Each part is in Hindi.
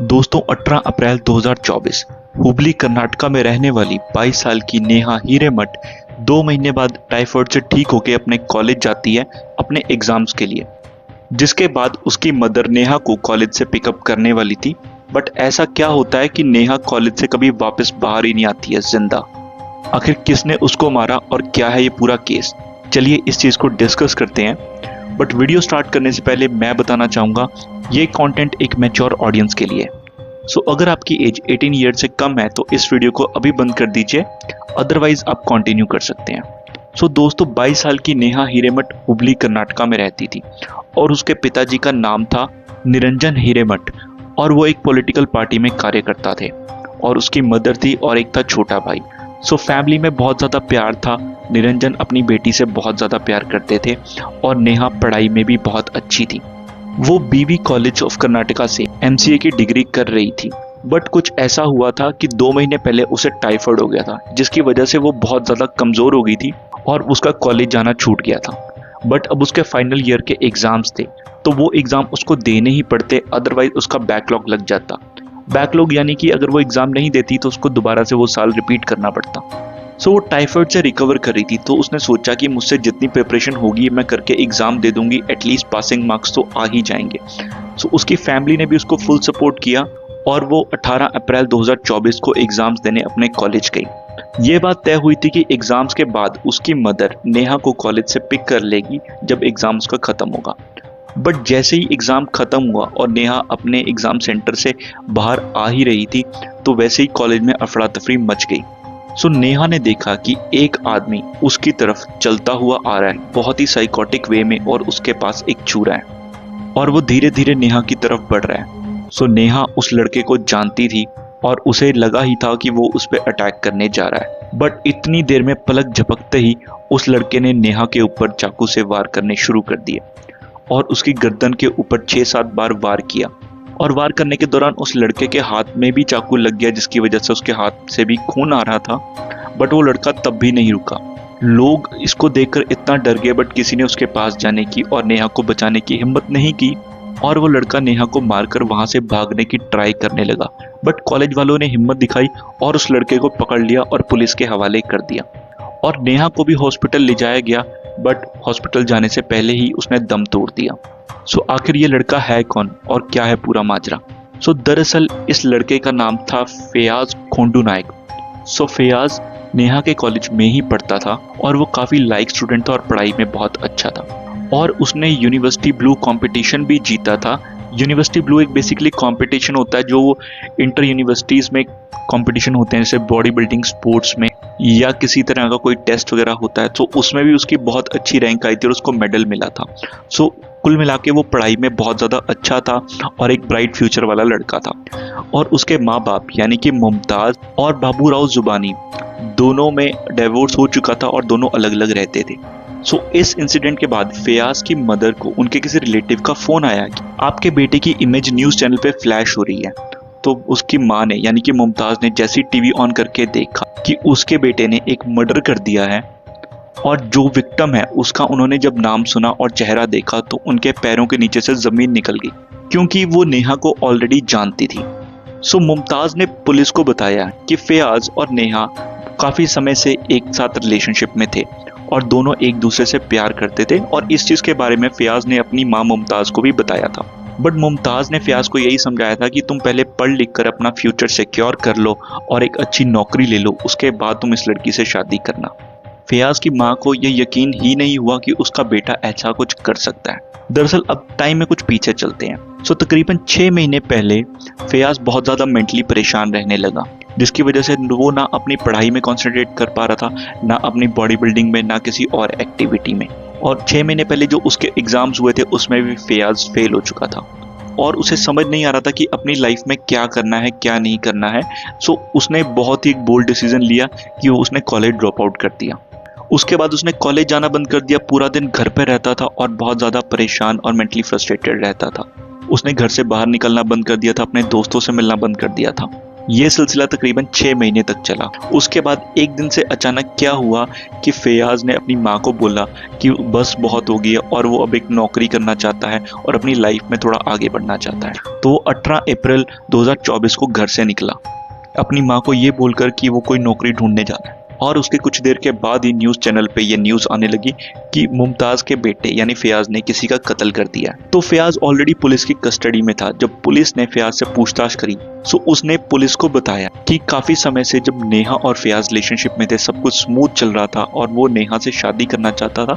दोस्तों 18 अप्रैल 2024 हुबली कर्नाटका में रहने वाली 22 साल की नेहा हिरेमठ 2 महीने बाद टाइफाइड से ठीक होकर अपने कॉलेज जाती है अपने एग्जाम्स के लिए। जिसके बाद उसकी मदर नेहा को कॉलेज से पिकअप करने वाली थी, बट ऐसा क्या होता है कि नेहा कॉलेज से कभी वापस बाहर ही नहीं आती है जिंदा। आखिर किसने उसको मारा और क्या है ये पूरा केस, चलिए इस चीज को डिस्कस करते हैं। बट वीडियो स्टार्ट करने से पहले मैं बताना चाहूँगा ये कंटेंट एक मैच्योर ऑडियंस के लिए। सो अगर आपकी एज 18 ईयर से कम है तो इस वीडियो को अभी बंद कर दीजिए, अदरवाइज आप कंटिन्यू कर सकते हैं। सो दोस्तों 22 साल की नेहा हिरेमठ हुबली कर्नाटका में रहती थी और उसके पिताजी का नाम था निरंजन हिरेमठ और वो एक पॉलिटिकल पार्टी में कार्यकर्ता थे और उसकी मदर थी और एक था छोटा भाई। सो फैमिली में बहुत ज़्यादा प्यार था। निरंजन अपनी बेटी से बहुत ज़्यादा प्यार करते थे और नेहा पढ़ाई में भी बहुत अच्छी थी। वो बीवी कॉलेज ऑफ कर्नाटका से एमसीए की डिग्री कर रही थी, बट कुछ ऐसा हुआ था कि 2 महीने पहले उसे टाइफाइड हो गया था, जिसकी वजह से वो बहुत ज़्यादा कमज़ोर हो गई थी और उसका कॉलेज जाना छूट गया था। बट अब उसके फाइनल ईयर के एग्ज़ाम्स थे तो वो एग्ज़ाम उसको देने ही पड़ते, अदरवाइज उसका बैकलॉग लग जाता। बैकलॉग यानी कि अगर वो एग्ज़ाम नहीं देती तो उसको दोबारा से वो साल रिपीट करना पड़ता। सो वो टाइफाइड से रिकवर कर रही थी तो उसने सोचा कि मुझसे जितनी प्रिपरेशन होगी मैं करके एग्ज़ाम दे दूंगी, एटलीस्ट पासिंग मार्क्स तो आ ही जाएंगे। सो उसकी फैमिली ने भी उसको फुल सपोर्ट किया और वो 18 अप्रैल 2024 को एग्ज़ाम्स देने अपने कॉलेज गई। ये बात तय हुई थी कि एग्ज़ाम्स के बाद उसकी मदर नेहा को कॉलेज से पिक कर लेगी जब एग्ज़ाम्स का ख़त्म होगा। बट जैसे ही एग्ज़ाम ख़त्म हुआ और नेहा अपने एग्ज़ाम सेंटर से बाहर आ ही रही थी तो वैसे ही कॉलेज में अफरा तफरी मच गई। सो नेहा ने देखा कि एक आदमी उसकी तरफ चलता हुआ आ रहा है बहुत ही साइकोटिक वे में और उसके पास एक छुरा है और वो धीरे धीरे नेहा की तरफ बढ़ रहा है। सो नेहा उस लड़के को जानती थी और उसे लगा ही था कि वो उस पर अटैक करने जा रहा है। बट इतनी देर में पलक झपकते ही उस लड़के ने नेहा के ऊपर चाकू से वार करने शुरू कर दिए और उसकी गर्दन के ऊपर 6-7 बार वार किया और वार करने के दौरान उस लड़के के हाथ में भी चाकू लग गया, जिसकी वजह से उसके हाथ से भी खून आ रहा था। बट वो लड़का तब भी नहीं रुका। लोग इसको देखकर इतना डर गए बट किसी ने उसके पास जाने की और नेहा को बचाने की हिम्मत नहीं की और वो लड़का नेहा को मारकर वहां से भागने की ट्राई करने लगा। बट कॉलेज वालों ने हिम्मत दिखाई और उस लड़के को पकड़ लिया और पुलिस के हवाले कर दिया और नेहा को भी हॉस्पिटल ले जाया गया। बट हॉस्पिटल जाने से पहले ही उसने दम तोड़ दिया। सो आखिर ये लड़का है कौन और क्या है पूरा माजरा। सो दरअसल इस लड़के का नाम था फयाज खोंडू नायक। सो फयाज नेहा के कॉलेज में ही पढ़ता था और वो काफ़ी लाइक स्टूडेंट था और पढ़ाई में बहुत अच्छा था और उसने यूनिवर्सिटी ब्लू कंपटीशन भी जीता था। यूनिवर्सिटी ब्लू एक बेसिकली कंपटीशन होता है जो इंटर यूनिवर्सिटीज़ में कंपटीशन होते हैं, जैसे बॉडी बिल्डिंग स्पोर्ट्स में या किसी तरह का कोई टेस्ट वगैरह होता है, तो उसमें भी उसकी बहुत अच्छी रैंक आई थी और उसको मेडल मिला था। सो कुल मिला के वो पढ़ाई में बहुत ज़्यादा अच्छा था और एक ब्राइट फ्यूचर वाला लड़का था। और उसके माँ बाप यानी कि मुमताज़ और बाबू राव जुबानी दोनों में डिवोर्स हो चुका था और दोनों अलग अलग रहते थे। सो इस इंसिडेंट के बाद फयाज की मदर को उनके किसी रिलेटिव का फ़ोन आया कि आपके बेटे की इमेज न्यूज़ चैनल पे फ्लैश हो रही है। तो उसकी माँ ने यानी कि मुमताज़ ने जैसी टीवी ऑन करके देखा कि उसके बेटे ने एक मर्डर कर दिया है और जो विक्टिम है उसका उन्होंने जब नाम सुना और चेहरा देखा तो उनके पैरों के नीचे से ज़मीन निकल गई, क्योंकि वो नेहा को ऑलरेडी जानती थी। सो मुमताज़ ने पुलिस को बताया कि फयाज और नेहा काफ़ी समय से एक साथ रिलेशनशिप में थे और दोनों एक दूसरे से प्यार करते थे और इस चीज़ के बारे में फयाज ने अपनी माँ मुमताज़ को भी बताया था। बट मुमताज़ ने फयाज को यही समझाया था कि तुम पहले पढ़ लिख कर अपना फ्यूचर सिक्योर कर लो और एक अच्छी नौकरी ले लो, उसके बाद तुम इस लड़की से शादी करना। फयाज की माँ को यह यकीन ही नहीं हुआ कि उसका बेटा ऐसा कुछ कर सकता है। दरअसल अब टाइम में कुछ पीछे चलते हैं। सो तकरीबन 6 महीने पहले फयाज बहुत ज़्यादा मेंटली परेशान रहने लगा, जिसकी वजह से वो ना अपनी पढ़ाई में कंसंट्रेट कर पा रहा था, ना अपनी बॉडी बिल्डिंग में, ना किसी और एक्टिविटी में। और 6 महीने पहले जो उसके एग्ज़ाम्स हुए थे उसमें भी फयाज फेल हो चुका था और उसे समझ नहीं आ रहा था कि अपनी लाइफ में क्या करना है क्या नहीं करना है। सो उसने बहुत ही एक बोल्ड डिसीजन लिया कि वो उसने कॉलेज ड्रॉप आउट कर दिया। उसके बाद उसने कॉलेज जाना बंद कर दिया, पूरा दिन घर पे रहता था और बहुत ज़्यादा परेशान और मेंटली फ्रस्ट्रेटेड रहता था। उसने घर से बाहर निकलना बंद कर दिया था, अपने दोस्तों से मिलना बंद कर दिया था ये सिलसिला तकरीबन 6 महीने तक चला। उसके बाद एक दिन से अचानक क्या हुआ कि फैयाज ने अपनी माँ को बोला कि बस बहुत हो गई है और वो अब एक नौकरी करना चाहता है और अपनी लाइफ में थोड़ा आगे बढ़ना चाहता है। तो 18 अप्रैल 2024 को घर से निकला अपनी माँ को ये बोलकर कि वो कोई नौकरी ढूंढने जा रहा है। और उसके कुछ देर के बाद ही न्यूज़ चैनल पे ये न्यूज़ आने लगी कि मुमताज़ के बेटे यानी फैयाज ने किसी का कत्ल कर दिया। तो फैयाज ऑलरेडी पुलिस की कस्टडी में था। जब पुलिस ने फैयाज से पूछताछ करी तो उसने पुलिस को बताया कि काफ़ी समय से जब नेहा और फैयाज रिलेशनशिप में थे, सब कुछ स्मूथ चल रहा था और वो नेहा से शादी करना चाहता था,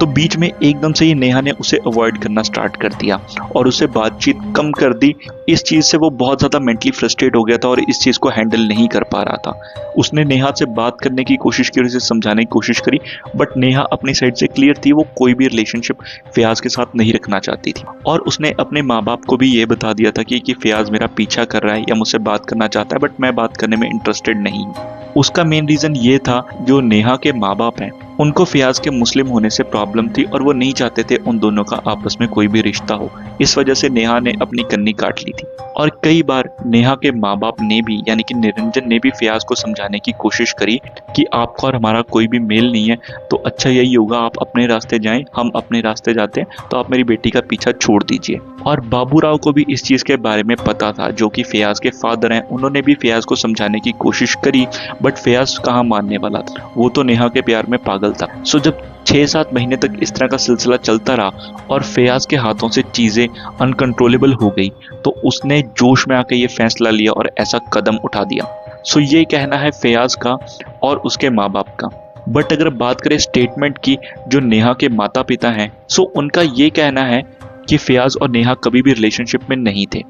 तो बीच में एकदम से ही नेहा ने उसे अवॉइड करना स्टार्ट कर दिया और उसे बातचीत कम कर दी। इस चीज़ से वो बहुत ज़्यादा मेंटली फ्रस्ट्रेट हो गया था और इस चीज़ को हैंडल नहीं कर पा रहा था। उसने नेहा से बात करने की कोशिश की और उसे समझाने की कोशिश करी, बट नेहा अपनी साइड से क्लियर थी, वो कोई भी रिलेशनशिप फैयाज के साथ नहीं रखना चाहती थी। और उसने अपने माँ बाप को भी ये बता दिया था कि फैयाज मेरा पीछा कर रहा है या मुझसे बात करना चाहता है, बट मैं बात करने में इंटरेस्टेड नहीं हूँ। उसका मेन रीज़न ये था, जो नेहा के माँ बाप हैं उनको फैयाज के मुस्लिम होने से प्रॉब्लम थी और वो नहीं चाहते थे उन दोनों का आपस में कोई भी रिश्ता हो। इस वजह से नेहा ने अपनी कन्नी काट ली थी। और कई बार नेहा के माँ बाप ने भी यानी कि निरंजन ने भी फैयाज को समझाने की कोशिश करी कि आपका और हमारा कोई भी मेल नहीं है, तो अच्छा यही होगा आप अपने रास्ते जाएं, हम अपने रास्ते जाते हैं, तो आप मेरी बेटी का पीछा छोड़ दीजिए। और बाबूराव को भी इस चीज़ के बारे में पता था, जो कि फैयाज के फादर हैं। उन्होंने भी फैयाज को समझाने की कोशिश करी, बट फैयाज कहाँ मानने वाला था, वो तो नेहा के प्यार में पागल था। सो जब 6-7 महीने तक इस तरह का सिलसिला चलता रहा और फैयाज के हाथों से चीज़ें अनकंट्रोलेबल हो गई, तो उसने जोश में आकर ये फैसला लिया और ऐसा कदम उठा दिया। सो ये कहना है फैयाज का और उसके माँ बाप का। बट अगर बात करें स्टेटमेंट की, जो नेहा के माता पिता हैं, सो उनका ये कहना है कि फैयाज और नेहा कभी भी रिलेशनशिप में नहीं थे।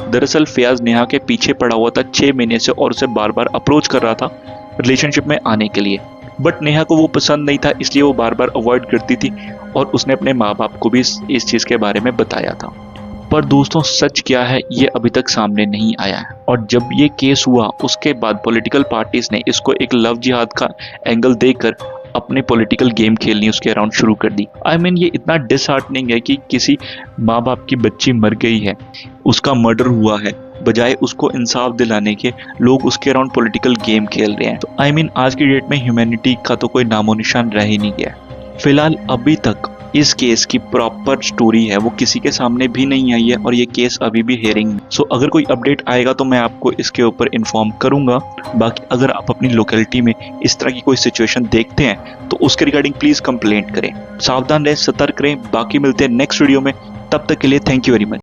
दरअसल फैयाज नेहा के पीछे पड़ा हुआ था 6 महीने से और उसे बार बार अप्रोच कर रहा था रिलेशनशिप में आने के लिए, बट नेहा को वो पसंद नहीं था, इसलिए वो बार बार अवॉइड करती थी और उसने अपने माँ बाप को भी इस चीज़ के बारे में बताया था। पर दोस्तों सच क्या है ये अभी तक सामने नहीं आया है। और जब ये केस हुआ उसके बाद पॉलिटिकल पार्टीज ने इसको एक लव जिहाद का एंगल देकर अपने पॉलिटिकल गेम खेलनी उसके अराउंड शुरू कर दी। आई मीन ये इतना डिसहार्टनिंग है कि किसी माँ बाप की बच्ची मर गई है, उसका मर्डर हुआ है, बजाय उसको इंसाफ दिलाने के लोग उसके अराउंड पॉलिटिकल गेम खेल रहे हैं। तो आई मीन आज की डेट में ह्यूमैनिटी का तो कोई नामो निशान रह ही नहीं गया। फिलहाल अभी तक इस केस की प्रॉपर स्टोरी है वो किसी के सामने भी नहीं आई है और ये केस अभी भी हेयरिंग। सो अगर कोई अपडेट आएगा तो मैं आपको इसके ऊपर इन्फॉर्म करूंगा। बाकी अगर आप अपनी लोकेलिटी में इस तरह की कोई सिचुएशन देखते हैं तो उसके रिगार्डिंग प्लीज कंप्लेंट करें। सावधान रहें, सतर्क रहें। बाकी मिलते हैं नेक्स्ट वीडियो में, तब तक के लिए थैंक यू वेरी मच।